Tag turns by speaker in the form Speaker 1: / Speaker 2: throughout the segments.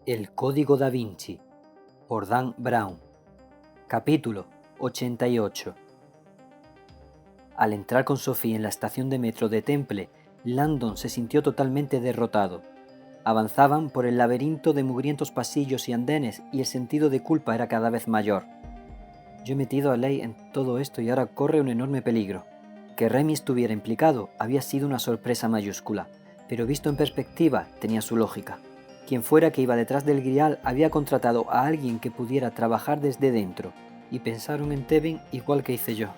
Speaker 1: El Código Da Vinci, por Dan Brown. Capítulo 88. Al entrar con Sophie en la estación de metro de Temple, Landon se sintió totalmente derrotado. Avanzaban por el laberinto de mugrientos pasillos y andenes y el sentido de culpa era cada vez mayor. Yo he metido a Leigh en todo esto y ahora corre un enorme peligro. Que Remy estuviera implicado había sido una sorpresa mayúscula, pero visto en perspectiva tenía su lógica. Quien fuera que iba detrás del grial había contratado a alguien que pudiera trabajar desde dentro, y pensaron en Tevin igual que hice yo.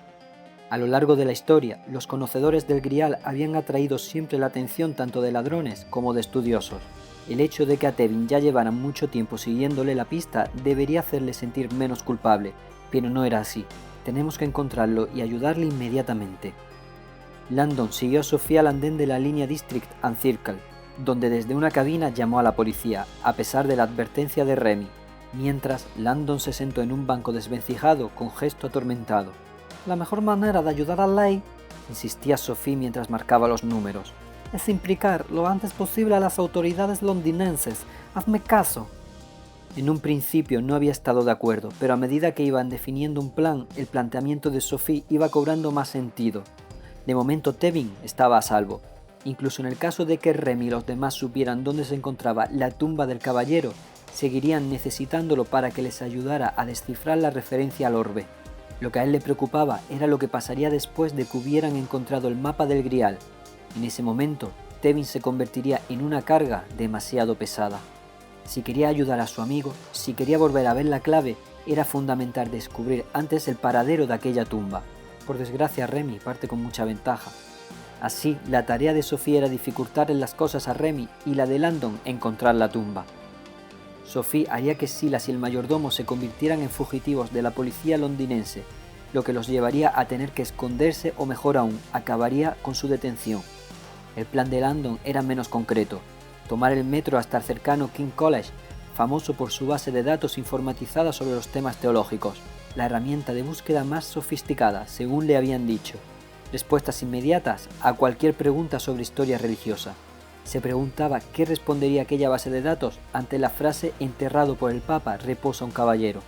Speaker 1: A lo largo de la historia, los conocedores del grial habían atraído siempre la atención tanto de ladrones como de estudiosos. El hecho de que a Tevin ya llevaran mucho tiempo siguiéndole la pista debería hacerle sentir menos culpable, pero no era así. Tenemos que encontrarlo y ayudarle inmediatamente. Landon siguió a Sophie al andén de la línea District and Circle, donde desde una cabina llamó a la policía, a pesar de la advertencia de Remy, mientras Landon se sentó en un banco desvencijado con gesto atormentado. «La mejor manera de ayudar a Leigh», insistía Sophie mientras marcaba los números, «es implicar lo antes posible a las autoridades londinenses. Hazme caso». En un principio no había estado de acuerdo, pero a medida que iban definiendo un plan, el planteamiento de Sophie iba cobrando más sentido. De momento Tevin estaba a salvo. Incluso en el caso de que Remy y los demás supieran dónde se encontraba la tumba del caballero, seguirían necesitándolo para que les ayudara a descifrar la referencia al orbe. Lo que a él le preocupaba era lo que pasaría después de que hubieran encontrado el mapa del grial. En ese momento, Tevin se convertiría en una carga demasiado pesada. Si quería ayudar a su amigo, si quería volver a ver la clave, era fundamental descubrir antes el paradero de aquella tumba. Por desgracia, Remy parte con mucha ventaja. Así, la tarea de Sophie era dificultarle las cosas a Remy y la de Landon encontrar la tumba. Sophie haría que Silas y el mayordomo se convirtieran en fugitivos de la policía londinense, lo que los llevaría a tener que esconderse o mejor aún, acabaría con su detención. El plan de Landon era menos concreto: tomar el metro hasta el cercano King College, famoso por su base de datos informatizada sobre los temas teológicos, la herramienta de búsqueda más sofisticada, según le habían dicho. Respuestas inmediatas a cualquier pregunta sobre historia religiosa. Se preguntaba qué respondería aquella base de datos ante la frase «enterrado por el Papa reposa un caballero».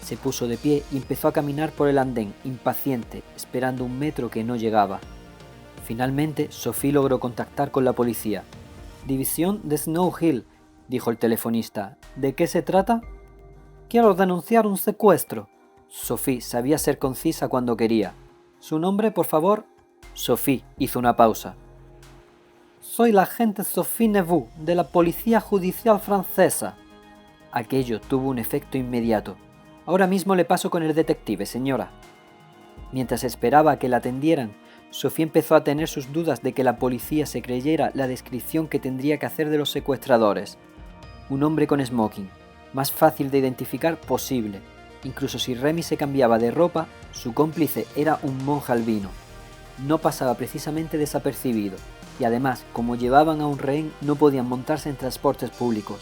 Speaker 1: Se puso de pie y empezó a caminar por el andén, impaciente, esperando un metro que no llegaba. Finalmente, Sophie logró contactar con la policía. «División de Snow Hill», dijo el telefonista. «¿De qué se trata?» «Quiero denunciar un secuestro». Sophie sabía ser concisa cuando quería. «¿Su nombre, por favor?» Sophie hizo una pausa. «Soy la agente Sophie Neveu, de la Policía Judicial Francesa». Aquello tuvo un efecto inmediato. «Ahora mismo le paso con el detective, señora». Mientras esperaba a que la atendieran, Sophie empezó a tener sus dudas de que la policía se creyera la descripción que tendría que hacer de los secuestradores. Un hombre con smoking, más fácil de identificar posible. Incluso si Remy se cambiaba de ropa, su cómplice era un monje albino. No pasaba precisamente desapercibido, y además, como llevaban a un rehén, no podían montarse en transportes públicos.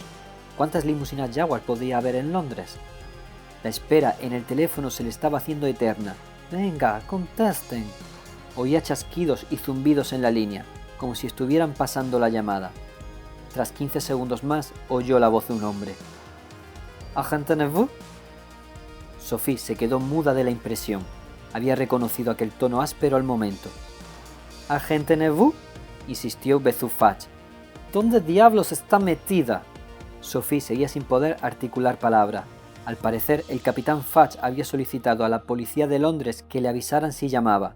Speaker 1: ¿Cuántas limusinas Jaguar podía haber en Londres? La espera en el teléfono se le estaba haciendo eterna. «Venga, contesten». Oía chasquidos y zumbidos en la línea, como si estuvieran pasando la llamada. Tras 15 segundos más, oyó la voz de un hombre. «¿Agente Neveu?» Sophie se quedó muda de la impresión. Había reconocido aquel tono áspero al momento. «¿Agente Neveu?» insistió Bezu Fudge. «¿Dónde diablos está metida?» Sophie seguía sin poder articular palabra. Al parecer, el capitán Fudge había solicitado a la policía de Londres que le avisaran si llamaba.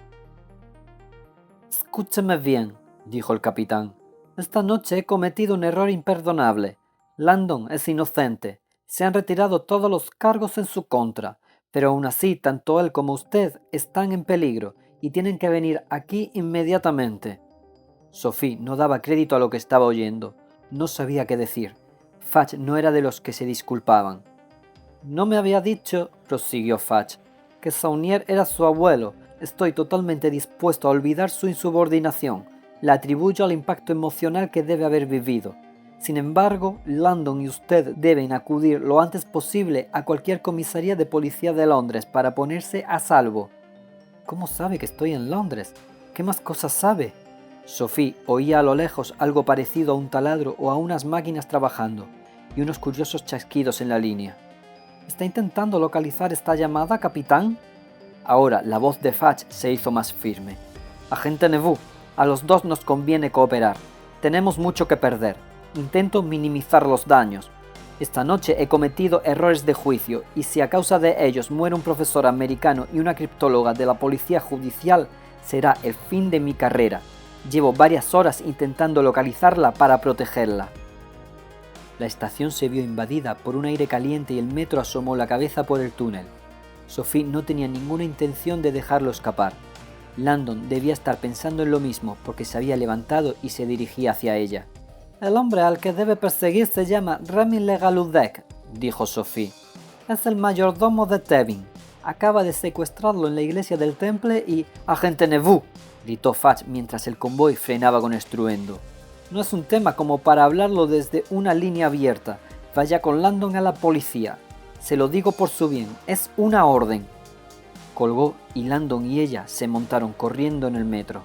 Speaker 1: «Escúcheme bien», dijo el capitán. «Esta noche he cometido un error imperdonable. Landon es inocente. Se han retirado todos los cargos en su contra, pero aún así tanto él como usted están en peligro y tienen que venir aquí inmediatamente». Sophie no daba crédito a lo que estaba oyendo. No sabía qué decir. Fudge no era de los que se disculpaban. «No me había dicho», prosiguió Fudge, «que Saunier era su abuelo. Estoy totalmente dispuesto a olvidar su insubordinación. La atribuyo al impacto emocional que debe haber vivido. Sin embargo, Landon y usted deben acudir lo antes posible a cualquier comisaría de policía de Londres para ponerse a salvo». «¿Cómo sabe que estoy en Londres? ¿Qué más cosas sabe?» Sophie oía a lo lejos algo parecido a un taladro o a unas máquinas trabajando. y unos curiosos chasquidos en la línea. ¿Está intentando localizar esta llamada, capitán? Ahora la voz de Fudge se hizo más firme. Agente Neveu, a los dos nos conviene cooperar. Tenemos mucho que perder. Intento minimizar los daños. Esta noche he cometido errores de juicio y si a causa de ellos muere un profesor americano y una criptóloga de la policía judicial, será el fin de mi carrera. Llevo varias horas intentando localizarla para protegerla. La estación se vio invadida por un aire caliente y el metro asomó la cabeza por el túnel. Sophie no tenía ninguna intención de dejarlo escapar. Landon debía estar pensando en lo mismo porque se había levantado y se dirigía hacia ella. «El hombre al que debe perseguir se llama Remy Legaludec», dijo Sophie. «Es el mayordomo de Tevin. Acaba de secuestrarlo en la iglesia del Temple y...» «Agente Neveu», gritó Fudge mientras el convoy frenaba con estruendo. «No es un tema como para hablarlo desde una línea abierta. Vaya con Landon a la policía. Se lo digo por su bien, es una orden». Colgó y Landon y ella se montaron corriendo en el metro.